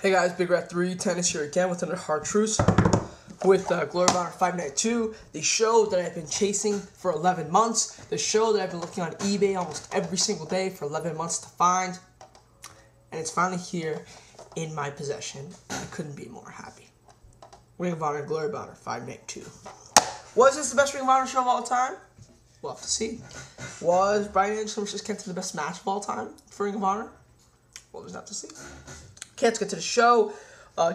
Hey guys, Bigrat310 is here again with another Hardtruths with Glory of Honor 592, the show that I've been chasing for 11 months, the show that I've been looking on eBay almost every single day for 11 months to find, and it's finally here in my possession. I couldn't be more happy. Ring of Honor, Glory of Honor 592. Was this the best Ring of Honor show of all time? We'll have to see. Was Bryan versus KENTA the best match of all time for Ring of Honor? We'll just have to see. Okay, let's get to the show.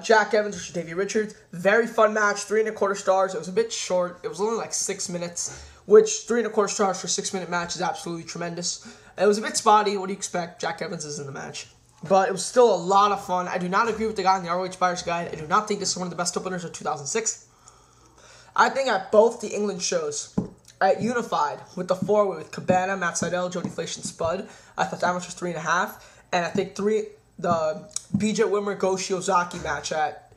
Jack Evans versus Davey Richards. Very fun match. 3 1/4 stars. It was a bit short. It was only like 6 minutes, which 3 1/4 stars for a 6-minute match is absolutely tremendous. It was a bit spotty. What do you expect? Jack Evans is in the match. But it was still a lot of fun. I do not agree with the guy in the ROH Buyer's Guide. I do not think this is one of the best openers of 2006. I think at both the England shows, at Unified, with the 4-way with Cabana, Matt Sydal, Jody Fleisch, and Spud, I thought that match was 3.5. And I think the BJ Whitmer Go Shiozaki match at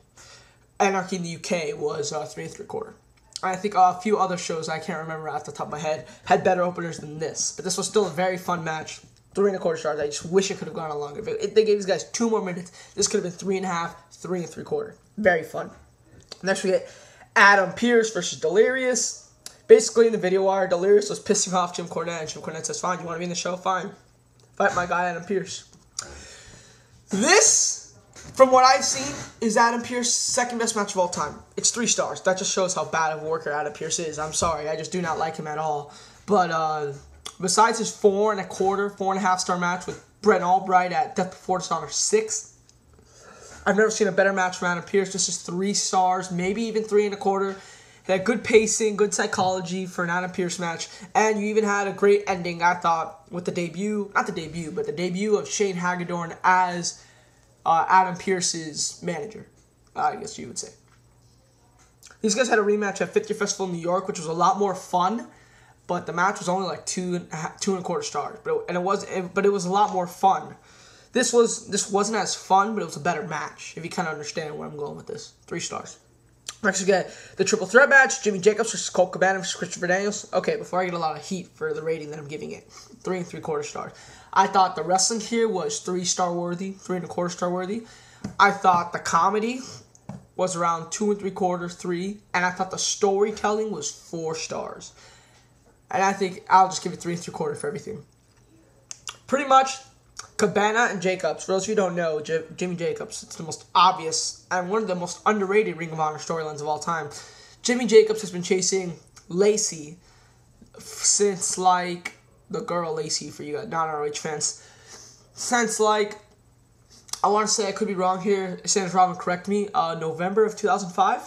Anarchy in the UK was 3 3/4. I think a few other shows I can't remember off the top of my head had better openers than this, but this was still a very fun match. 3 1/4 stars. I just wish it could have gone on longer. If they gave these guys 2 more minutes, this could have been 3.5, 3 3/4. Very fun. Next we get Adam Pearce versus Delirious. Basically in the video wire, Delirious was pissing off Jim Cornette, and Jim Cornette says, "Fine, you want to be in the show? Fine. Fight my guy Adam Pearce." This, from what I've seen, is Adam Pearce's second best match of all time. It's 3 stars. That just shows how bad of a worker Adam Pearce is. I'm sorry. I just do not like him at all. But besides his 4 1/4, 4.5 star match with Brent Albright at Death Before Dishonor 6, I've never seen a better match from Adam Pearce. This is 3 stars, maybe even 3 1/4. He had good pacing, good psychology for an Adam Pearce match, and you even had a great ending, I thought, with the debut, not the debut, but the debut of Shane Hagedorn as Adam Pearce's manager, I guess you would say. These guys had a rematch at 50th Festival in New York, which was a lot more fun, but the match was only like 2 1/4 stars, but it was a lot more fun. This wasn't as fun, but it was a better match, if you kind of understand where I'm going with this. 3 stars. Next we get the triple threat match, Jimmy Jacobs versus Colt Cabana versus Christopher Daniels. Okay, before I get a lot of heat for the rating that I'm giving it, 3 3/4 stars. I thought the wrestling here was 3-star worthy, 3 1/4 star worthy. I thought the comedy was around 2 3/4, 3, and I thought the storytelling was 4 stars. And I think I'll just give it 3 3/4 for everything. Pretty much, Cabana and Jacobs, for those of you who don't know, Jimmy Jacobs, it's the most obvious and one of the most underrated Ring of Honor storylines of all time. Jimmy Jacobs has been chasing Lacey since, like, the girl Lacey, for you non-ROH fans, since, like, I want to say, I could be wrong here, Sanders Robin, correct me, November of 2005?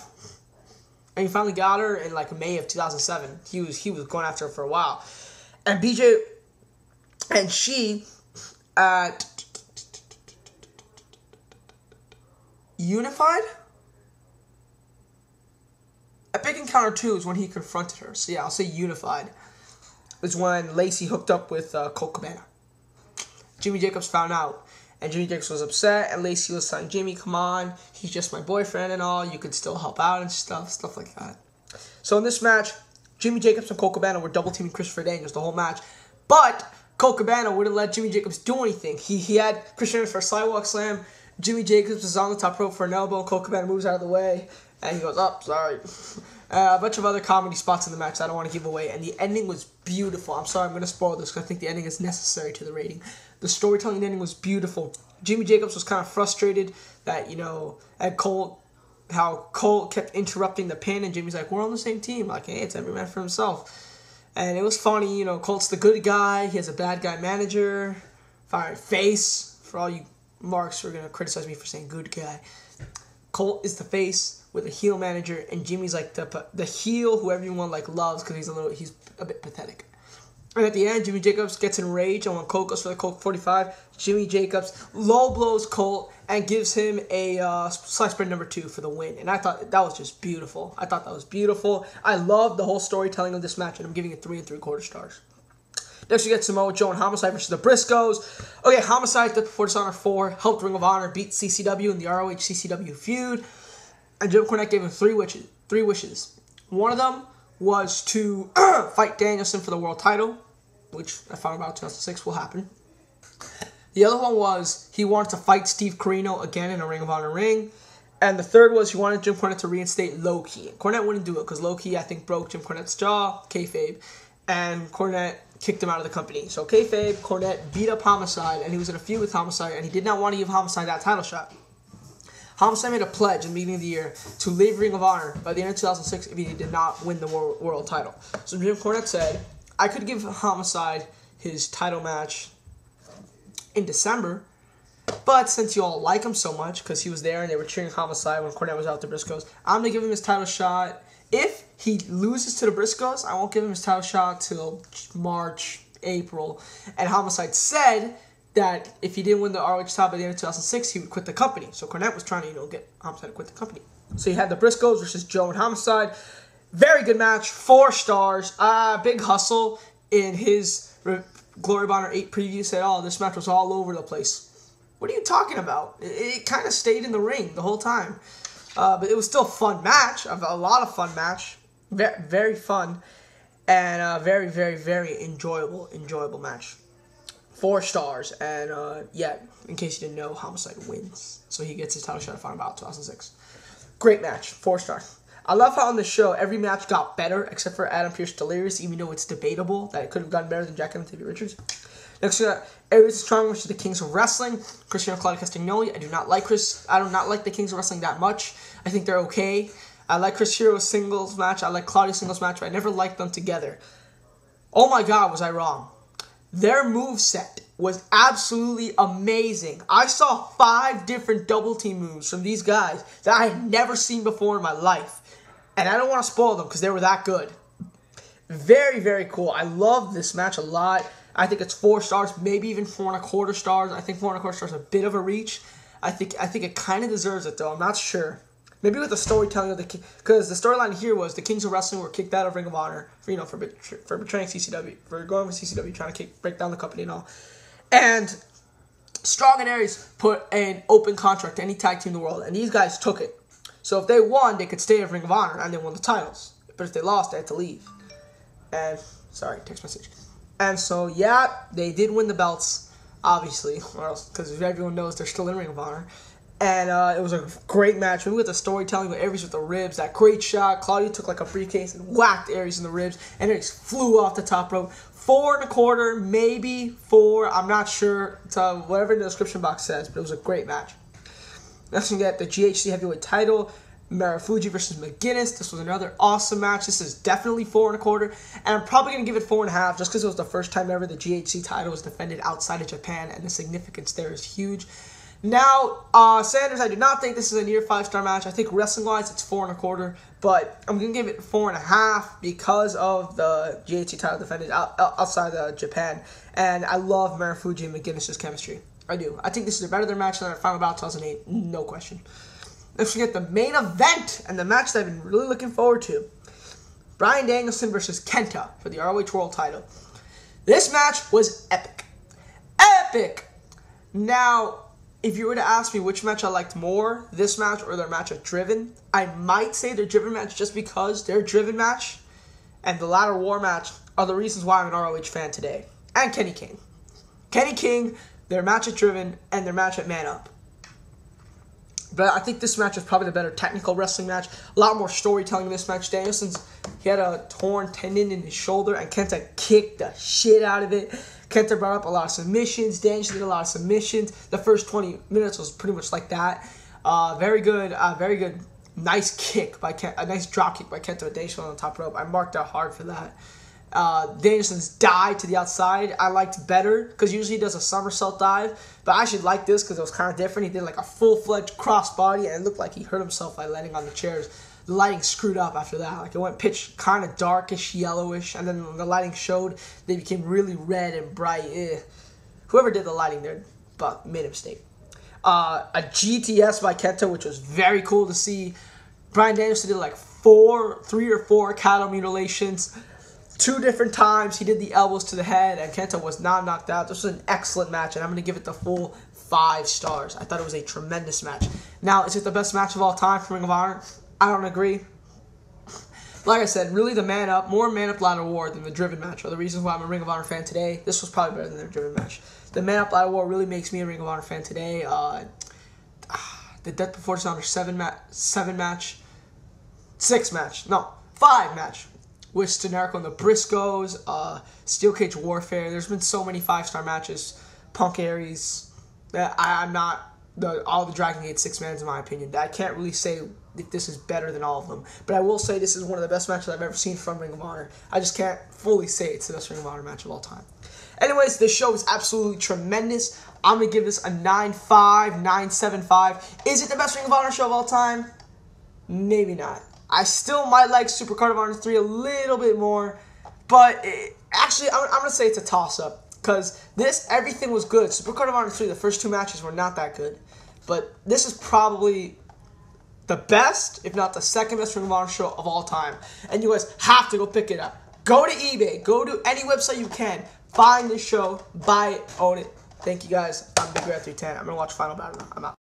And he finally got her in, like, May of 2007. He was going after her for a while. And BJ and she at Unified? At Big Encounter 2 is when he confronted her. So yeah, I'll say Unified is when Lacey hooked up with Colt Cabana. Jimmy Jacobs found out, and Jimmy Jacobs was upset, and Lacey was saying, "Jimmy, come on, he's just my boyfriend and all, you could still help out and stuff like that." So in this match, Jimmy Jacobs and Colt Cabana were double teaming Christopher Daniels the whole match, but Colt Cabana wouldn't let Jimmy Jacobs do anything. He had Christian Daniels for a sidewalk slam. Jimmy Jacobs was on the top rope for an elbow. Colt Cabana moves out of the way, and he goes, "Oh, sorry." A bunch of other comedy spots in the match that I don't want to give away, and the ending was beautiful. I'm sorry, I'm going to spoil this because I think the ending is necessary to the rating. The storytelling ending was beautiful. Jimmy Jacobs was kind of frustrated that, at Colt, how Colt kept interrupting the pin, and Jimmy's like, "We're on the same team." Like, hey, it's every man for himself. And it was funny, Colt's the good guy. He has a bad guy manager. Fire face. For all you marks who are going to criticize me for saying good guy. Colt is the face with a heel manager, and Jimmy's like the heel who everyone loves because he's a bit pathetic. And at the end, Jimmy Jacobs gets enraged, and when Colt goes for the Colt 45, Jimmy Jacobs low blows Colt and gives him a slice spread number 2 for the win. And I thought that was just beautiful. I love the whole storytelling of this match, and I'm giving it 3 3/4 stars. Next, we get Samoa Joe and Homicide versus the Briscoes. Okay, Homicide, Death Before Dishonor 4, helped Ring of Honor beat CCW in the ROH CCW feud. And Jim Cornette gave him 3 wishes. One of them was to fight Danielson for the world title, which I found out in 2006 will happen. The other one was he wanted to fight Steve Corino again in a Ring of Honor ring. And the third was he wanted Jim Cornette to reinstate Low-Ki. Cornette wouldn't do it because Low-Ki, I think, broke Jim Cornette's jaw, kayfabe, and Cornette kicked him out of the company. So kayfabe, Cornette beat up Homicide, and he was in a feud with Homicide, and he did not want to give Homicide that title shot. Homicide made a pledge in the beginning of the year to leave Ring of Honor by the end of 2006 if he did not win the world title. So Jim Cornette said, I could give Homicide his title match in December, but since you all like him so much, because he was there and they were cheering Homicide when Cornette was out to Briscoes, I'm going to give him his title shot. If he loses to the Briscoes, I won't give him his title shot till March, April. And Homicide said that if he didn't win the ROH title by the end of 2006, he would quit the company. So Cornette was trying to, get Homicide to quit the company. So you had the Briscoes versus Joe and Homicide. Very good match, 4 stars. Big Hustle in his Glory of Honor 8 preview said, oh, this match was all over the place. What are you talking about? It kind of stayed in the ring the whole time. But it was still a fun match. A lot of fun match. Very fun. And very, very, very enjoyable match. 4 stars. And, yeah, in case you didn't know, Homicide wins. So he gets his title shot at Final Battle 2006. Great match. 4 stars. I love how on the show, every match got better, except for Adam Pearce Delirious, even though it's debatable that it could have gotten better than Jack and Davey Richards. Next, we got Aries Strong versus the Kings of Wrestling. Cristiano Claudio Castagnoli. I do not like the Kings of Wrestling that much. I think they're okay. I like Chris Hero's singles match. I like Claudio's singles match, but I never liked them together. Oh my God, was I wrong. Their moveset was absolutely amazing. I saw 5 different double team moves from these guys that I had never seen before in my life. And I don't want to spoil them because they were that good. Very, very cool. I love this match a lot. I think it's 4 stars, maybe even 4.25 stars. I think 4.25 stars is a bit of a reach. I think it kind of deserves it, though. I'm not sure. Maybe with the storytelling of because the storyline here was the Kings of Wrestling were kicked out of Ring of Honor for betraying CCW, for going with CCW, trying to break down the company and all. And Strong and Aries put an open contract to any tag team in the world, and these guys took it. So if they won, they could stay at Ring of Honor, and they won the titles. But if they lost, they had to leave. And, sorry, text message. And so, yeah, they did win the belts, obviously, or else, because everyone knows they're still in Ring of Honor. And it was a great match. Maybe with the storytelling with Aries with the ribs, that great shot. Claudio took like a briefcase and whacked Aries in the ribs, and Aries flew off the top rope. 4.25, maybe 4, I'm not sure. It's whatever the description box says, but it was a great match. Next we get the GHC Heavyweight title, Marufuji versus McGuinness. This was another awesome match. This is definitely 4.25, and I'm probably going to give it 4.5 just because it was the first time ever the GHC title was defended outside of Japan, and the significance there is huge. Now, Sanders, I do not think this is a near 5-star match. I think wrestling-wise it's 4.25, but I'm going to give it 4.5 because of the GHC title defended outside of Japan, and I love Marufuji and McGuinness's chemistry. I do. I think this is a better match than our Final Battle 2008, no question. Let's get the main event and the match that I've been really looking forward to. Bryan Danielson versus KENTA for the ROH World title. This match was epic. Epic! Now, if you were to ask me which match I liked more, this match or their match at Driven, I might say their Driven match just because their Driven match and the Ladder War match are the reasons why I'm an ROH fan today. And Kenny King. Kenny King, their match at Driven, and their match at Man Up. But I think this match was probably the better technical wrestling match. A lot more storytelling in this match. He had a torn tendon in his shoulder, and KENTA kicked the shit out of it. KENTA brought up a lot of submissions. Danielson did a lot of submissions. The first 20 minutes was pretty much like that. Very good. Nice kick by KENTA. A nice drop kick by KENTA with Danielson on the top rope. I marked out hard for that. Danielson's dive to the outside I liked better because usually he does a somersault dive, but I actually like this because it was kind of different. He did like a full-fledged crossbody, and it looked like he hurt himself by landing on the chairs. The lighting screwed up after that. Like it went pitch kind of darkish, yellowish, and then when the lighting showed, they became really red and bright. Whoever did the lighting there made a mistake. A GTS by KENTA, which was very cool to see. Bryan Danielson did like 3 or 4 cattle mutilations. 2 different times he did the elbows to the head, and KENTA was not knocked out. This was an excellent match, and I'm going to give it the full 5 stars. I thought it was a tremendous match. Now, is it the best match of all time for Ring of Honor? I don't agree. like I said, really the more man up ladder war than the driven match are the reasons why I'm a Ring of Honor fan today. This was probably better than the driven match. The man up ladder war really makes me a Ring of Honor fan today. The Death Before Dishonor 5 match with Stenerico and the Briscoes, Steel Cage Warfare. There's been so many 5-star matches. Punk Aries. I'm not all the Dragon Gate 6-mans in my opinion. I can't really say if this is better than all of them, but I will say this is one of the best matches I've ever seen from Ring of Honor. I just can't fully say it's the best Ring of Honor match of all time. Anyways, this show is absolutely tremendous. I'm going to give this a 9.5, 9.75. Is it the best Ring of Honor show of all time? Maybe not. I still might like Supercard of Honor 3 a little bit more, but actually, I'm going to say it's a toss-up. Because everything was good. Supercard of Honor 3, the first 2 matches were not that good. But this is probably the best, if not the second best Ring of Honor show of all time. And you guys have to go pick it up. Go to eBay. Go to any website you can. Find this show. Buy it. Own it. Thank you guys. I'm Bigrat310. I'm going to watch Final Battle now. I'm out.